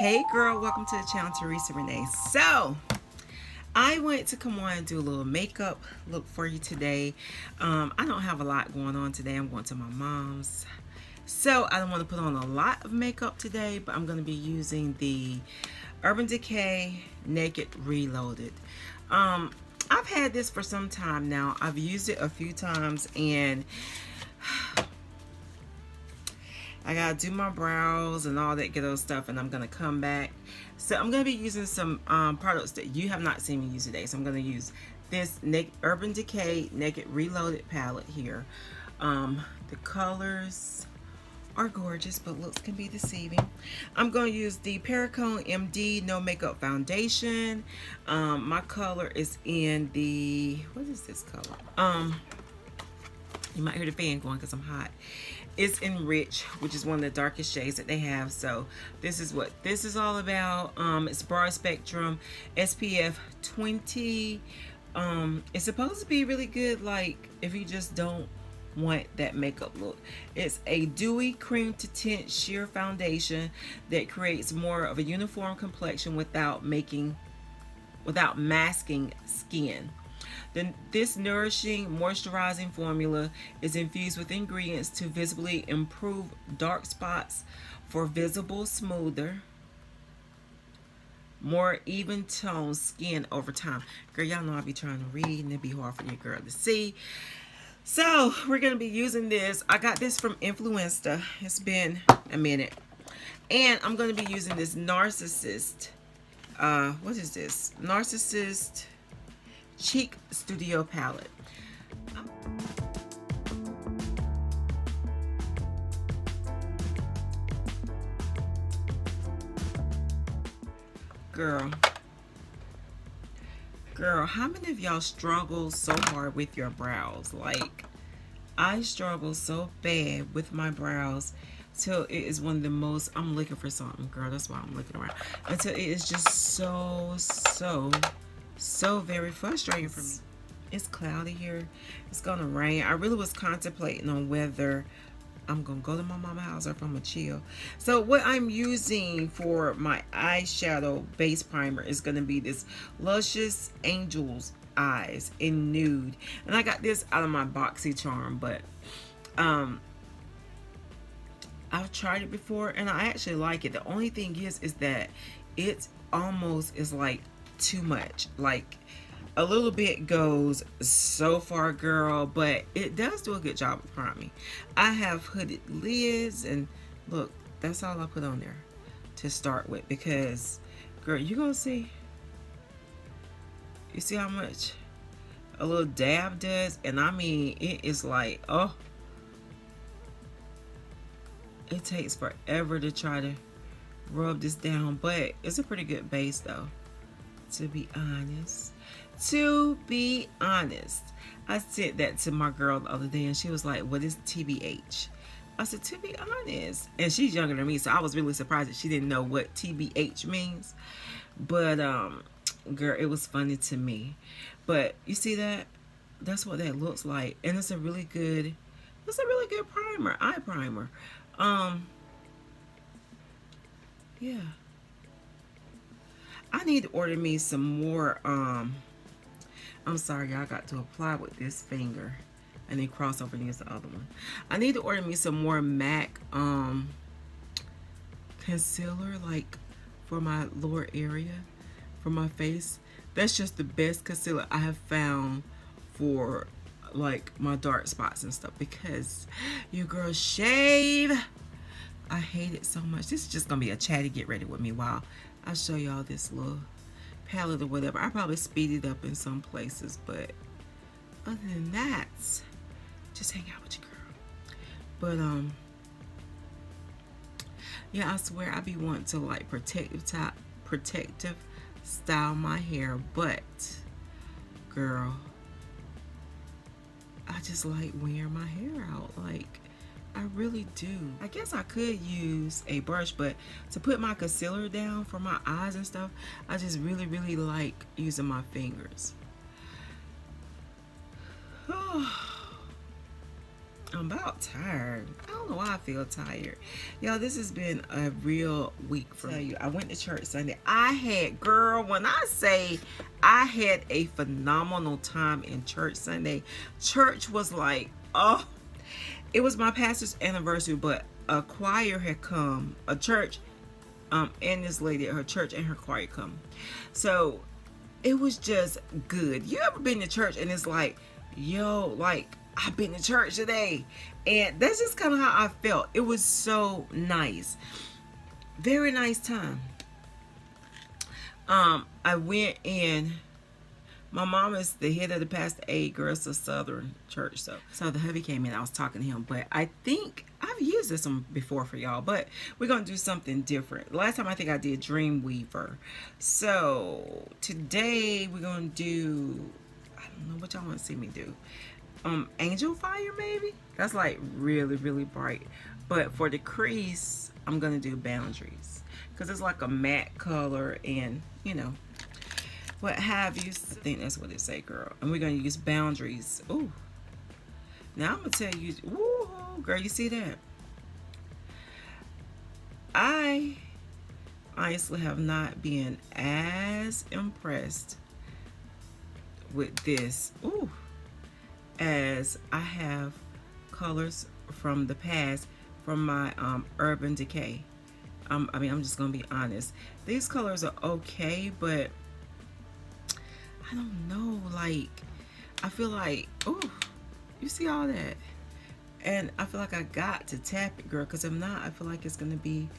Hey girl, welcome to the channel, Teresa Rene. So, I wanted to come on and do a little makeup look for you today. I don't have a lot going on today. I'm going to my mom's. So, I don't want to put on a lot of makeup today, but I'm going to be using the Urban Decay Naked Reloaded. I've had this for some time now. I've used it a few times and I gotta do my brows and all that good old stuff, and I'm gonna come back. So I'm gonna be using some products that you have not seen me use today. So I'm gonna use this Urban Decay Naked Reloaded palette here. The colors are gorgeous, but looks can be deceiving. I'm gonna use the Perricone MD No Makeup Foundation. My color is in the, what is this color? You might hear the fan going because I'm hot. It's in Rich, which is one of the darkest shades that they have. So this is what this is all about. It's broad spectrum, SPF 20. It's supposed to be really good, like if you just don't want that makeup look. It's a dewy cream to tint sheer foundation that creates more of a uniform complexion without masking skin. Then this nourishing moisturizing formula is infused with ingredients to visibly improve dark spots for visible, smoother, more even toned skin over time. Girl, y'all know I be trying to read and it'd be hard for your girl to see. So we're gonna be using this. I got this from Influenza. It's been a minute. And I'm gonna be using this Narcissist. What is this? Narcissist Cheek Studio palette. Girl, how many of y'all struggle so hard with your brows? Like, I struggle so bad with my brows till it is one of the most, I'm looking for something, girl, that's why I'm looking around, until it is just so very frustrating for me. It's cloudy here. It's gonna rain. I really was contemplating on whether I'm gonna go to my mama's house or if I'm gonna chill. So what I'm using for my eyeshadow base primer is gonna be this Luscious Angels Eyes in Nude. And I got this out of my BoxyCharm, but I've tried it before and I actually like it. The only thing is that it almost is like too much. Like a little bit goes so far, girl, but it does do a good job of priming. I have hooded lids, and look, that's all I put on there to start with, because girl, you gonna see, you see how much a little dab does. And I mean, it is like, oh, it takes forever to try to rub this down, but it's a pretty good base though, to be honest. I said that to my girl the other day and she was like, what is TBH? I said, to be honest. And she's younger than me, so I was really surprised that she didn't know what TBH means. But girl, it was funny to me. But you see that? That's what that looks like. And it's a really good primer, eye primer. Yeah. I need to order me some more, I'm sorry, y'all, got to apply with this finger and then cross over against the other one. I need to order me some more MAC concealer, like for my lower area, for my face. That's just the best concealer I have found for like my dark spots and stuff, because your girl shave. I hate it so much. This is just gonna be a chatty get ready with me while I show y'all this little palette or whatever. I probably speed it up in some places, but other than that, just hang out with your girl. But yeah, I swear I be wanting to like protective style my hair, but girl, I just like wearing my hair out. Like, I really do. I guess I could use a brush, but to put my concealer down for my eyes and stuff, I just really like using my fingers. I'm about tired. I don't know why I feel tired. Y'all, this has been a real week for me. I went to church Sunday. When I say I had a phenomenal time in church Sunday, church was like, oh, it was my pastor's anniversary, but a choir had come, a church, and this lady at her church and her choir come. So it was just good. You ever been to church and it's like, yo, like, I've been to church today? And that's just kind of how I felt. It was so nice. Very nice time. I went in. My mom is the head of the Pastor A Girls of Southern Church. So the hubby came in. I was talking to him. But I think I've used this one before for y'all. But we're going to do something different. Last time I think I did Dreamweaver. So today we're going to do, I don't know what y'all want to see me do. Angel Fire maybe? That's like really, really bright. But for the crease, I'm going to do Boundaries. Because it's like a matte color and, you know, what have you. I think that's what it say, girl. And we're going to use Boundaries. Ooh. Now I'm going to tell you, ooh, girl, you see that? I honestly have not been as impressed with this, ooh, as I have colors from the past from my Urban Decay. I mean, I'm just going to be honest. These colors are okay, but I don't know, like, I feel like, oh, you see all that? And I feel like I got to tap it, girl, because if not, I feel like it's going to be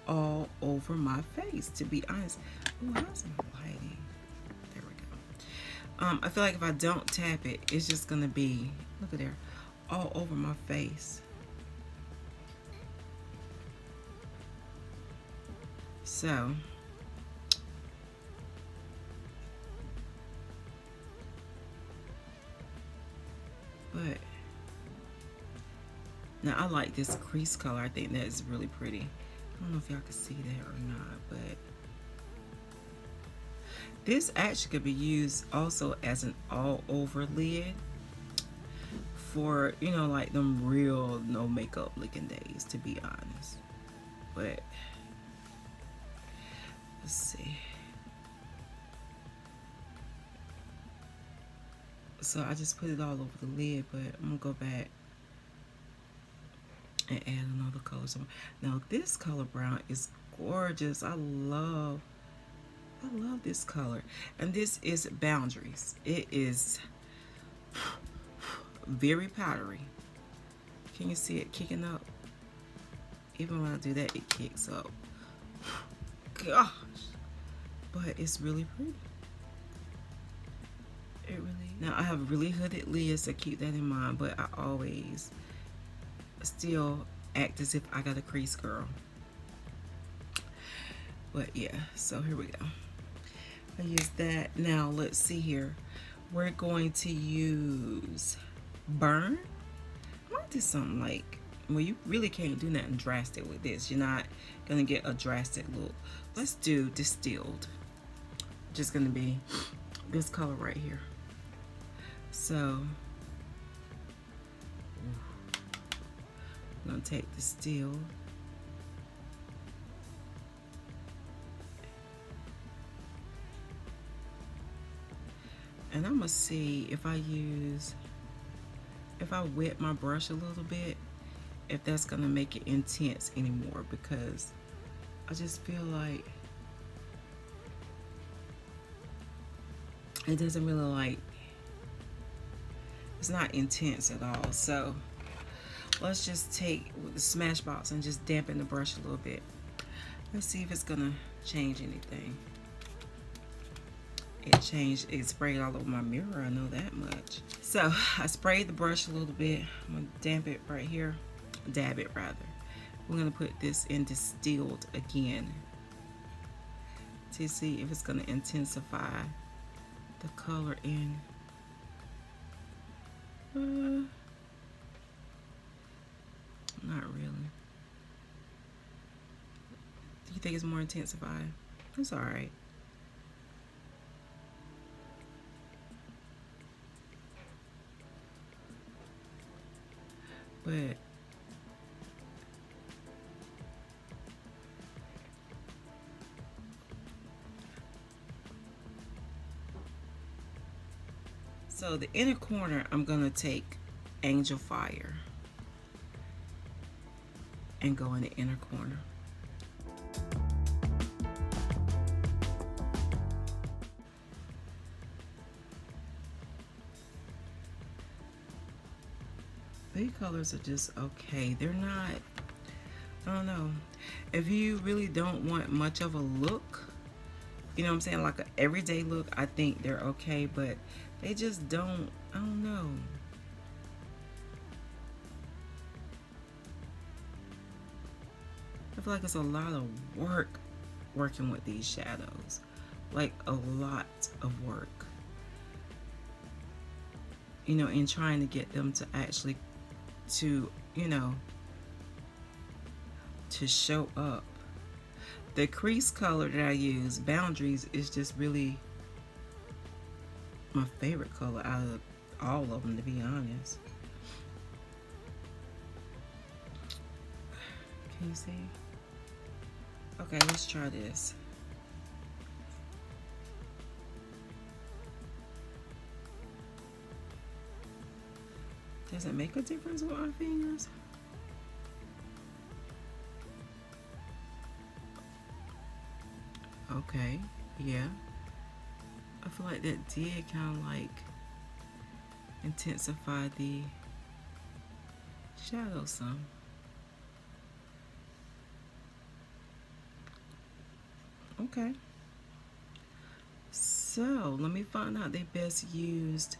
all over my face, to be honest. Oh, how's my lighting? There we go. I feel like if I don't tap it, it's just going to be, look at there, all over my face. So, but now I like this crease color. I think that is really pretty. I don't know if y'all can see that or not, but this actually could be used also as an all over lid for, you know, like them real no makeup looking days, to be honest. But let's see. So I just put it all over the lid, but I'm gonna go back and add another color. Now this color brown is gorgeous. I love this color. And this is Boundaries. It is very powdery. Can you see it kicking up? Even when I do that, it kicks up. Gosh. But it's really pretty. It really. Now I have really hooded lids, so keep that in mind, but I always still act as if I got a crease, girl. But yeah, so here we go. I use that. Now let's see here. We're going to use Burn. I want to do something like, well, you really can't do nothing drastic with this. You're not gonna get a drastic look. Let's do Distilled. Just gonna be this color right here. So I'm gonna take Distilled. And I'm gonna see if I wet my brush a little bit, if that's gonna make it intense anymore, because I just feel like it doesn't really like, it's not intense at all. So let's just take the Smashbox and just dampen the brush a little bit. Let's see if it's gonna change anything. It sprayed all over my mirror, I know that much. So I sprayed the brush a little bit. I'm gonna dab it right here. We're gonna put this in Distilled again to see if it's gonna intensify the color in. Not really. Do you think it's more intensified? It's all right. but so the inner corner, I'm gonna take Angel Fire and go in the inner corner. These colors are just okay. They're not, I don't know. If you really don't want much of a look, you know what I'm saying, like an everyday look, I think they're okay, but they just don't, I don't know. I feel like it's a lot of work working with these shadows. Like a lot of work. You know, in trying to get them to actually, to, you know, to show up. The crease color that I use, Boundaries, is just really my favorite color out of all of them, to be honest. Can you see? Okay, let's try this. Does it make a difference with my fingers? Okay, yeah. I feel like that did kind of like intensify the shadow some. Okay. So let me find out they best used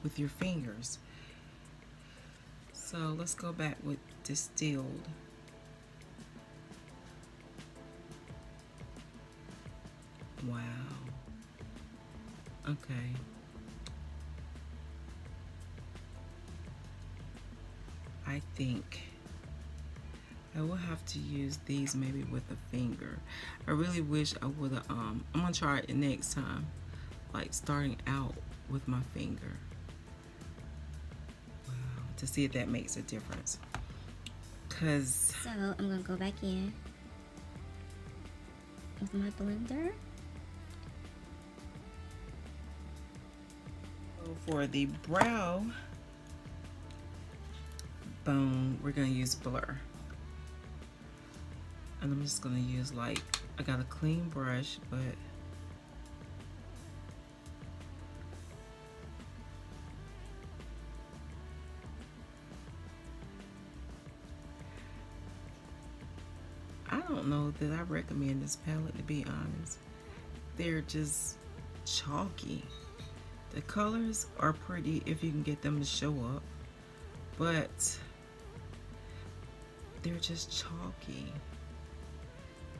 with your fingers. So let's go back with Distilled. Wow. Okay. I think I will have to use these maybe with a finger. I really wish I would have, I'm gonna try it next time. Like starting out with my finger. Wow. To see if that makes a difference. So I'm gonna go back in with my blender. For the brow bone, we're gonna use Blur. And I'm just gonna use, like, I got a clean brush, but I don't know that I recommend this palette, to be honest. They're just chalky. The colors are pretty if you can get them to show up, but they're just chalky.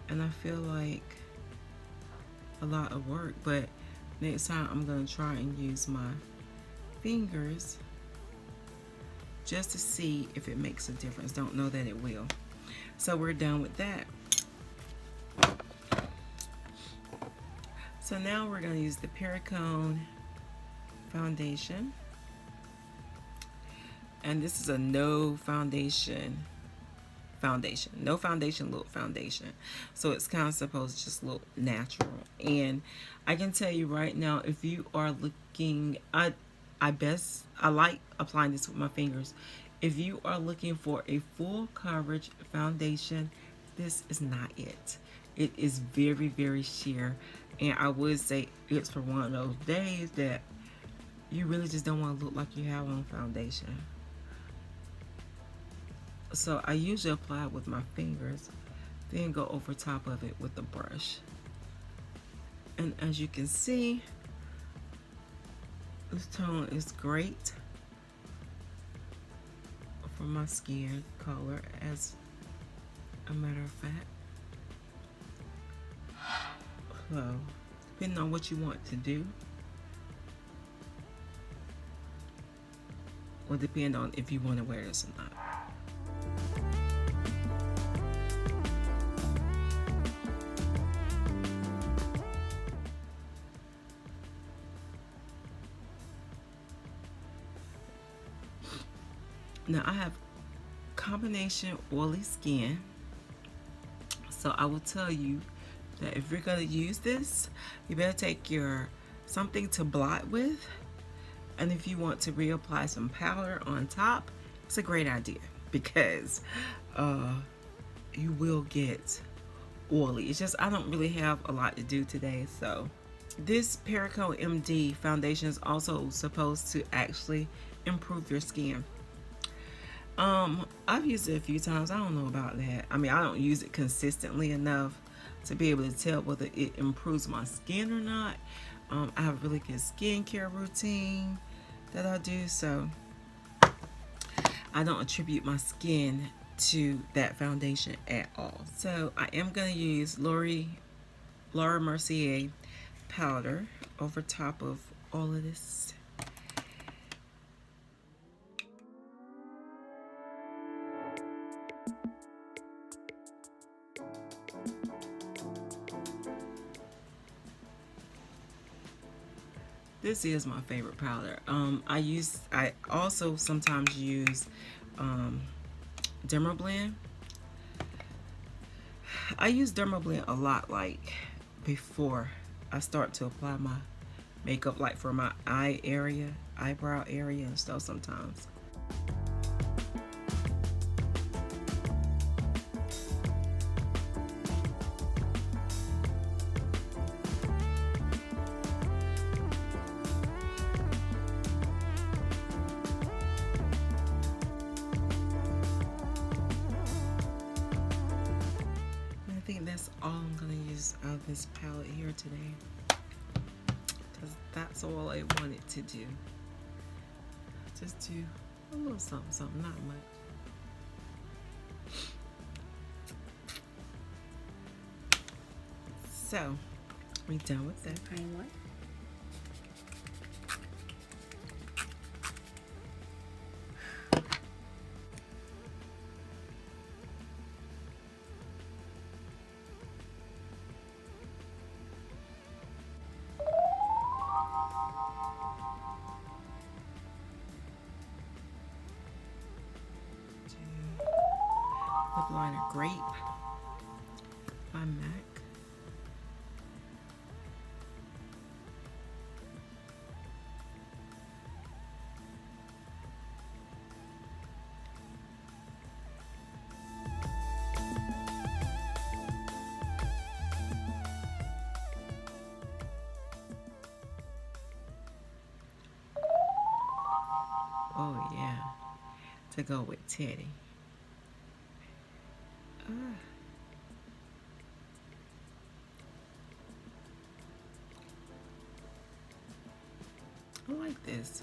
And I feel like a lot of work, but next time I'm gonna try and use my fingers just to see if it makes a difference. Don't know that it will. So we're done with that. So now we're gonna use the Perricone foundation, and this is a no foundation look foundation, so it's kind of supposed to just look natural. And I can tell you right now, if you are looking, I like applying this with my fingers. If you are looking for a full coverage foundation, this is not it. It is very, very sheer, and I would say it's for one of those days that you really just don't want to look like you have on foundation. So I usually apply it with my fingers, then go over top of it with the brush. And as you can see, this tone is great for my skin color, as a matter of fact. So, depending on what you want to do, will depend on if you want to wear this or not. Now I have combination oily skin. So I will tell you that if you're going to use this, you better take your something to blot with. And if you want to reapply some powder on top, it's a great idea because you will get oily. It's just I don't really have a lot to do today. So this Pericone MD foundation is also supposed to actually improve your skin. I've used it a few times. I don't know about that. I mean, I don't use it consistently enough to be able to tell whether it improves my skin or not. I have a really good skincare routine that I do, so I don't attribute my skin to that foundation at all. So I am going to use Laura Mercier powder over top of all of this. This is my favorite powder. I also sometimes use Dermablend. I use Dermablend a lot, like before I start to apply my makeup, like for my eyebrow area and stuff sometimes. I think that's all I'm going to use out of this palette here today, because that's all I wanted to do. Just do a little something, not much. So, we done with that. Primer. Lip liner Grape by MAC. Oh yeah, to go with Teddy. I like this.